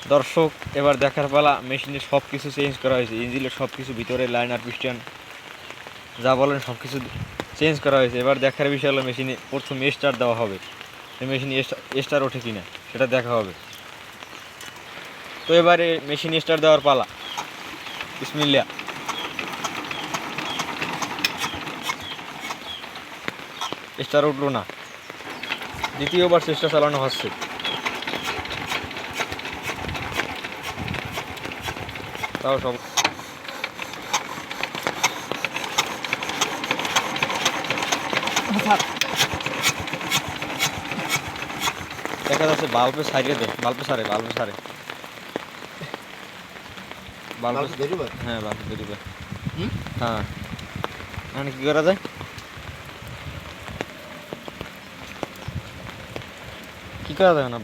দর্শক এবার দেখার পালা, মেশিনের সব কিছু চেঞ্জ করা হয়েছে, ইঞ্জিনের সব কিছু, ভিতরে লাইনার পিস্টন যা বলেন সব কিছু চেঞ্জ করা হয়েছে। এবার দেখার বিষয় হলো মেশিনে প্রথম স্টার্ট দেওয়া হবে, মেশিনে স্টার ওঠে কিনা সেটা দেখা হবে। তো এবারে মেশিন স্টার্ট দেওয়ার পালা, বিসমিল্লাহ। স্টার উঠলো না, দ্বিতীয়বার চেষ্টা চালানো হচ্ছে। তাও সব দেখা যাচ্ছে বাল্বে সাইডে দেয়, বাল্বে সারে হ্যাঁ বাল্বে দেরি হয়। হ্যাঁ, মানে কি করা যায়, কি করা যাবে না?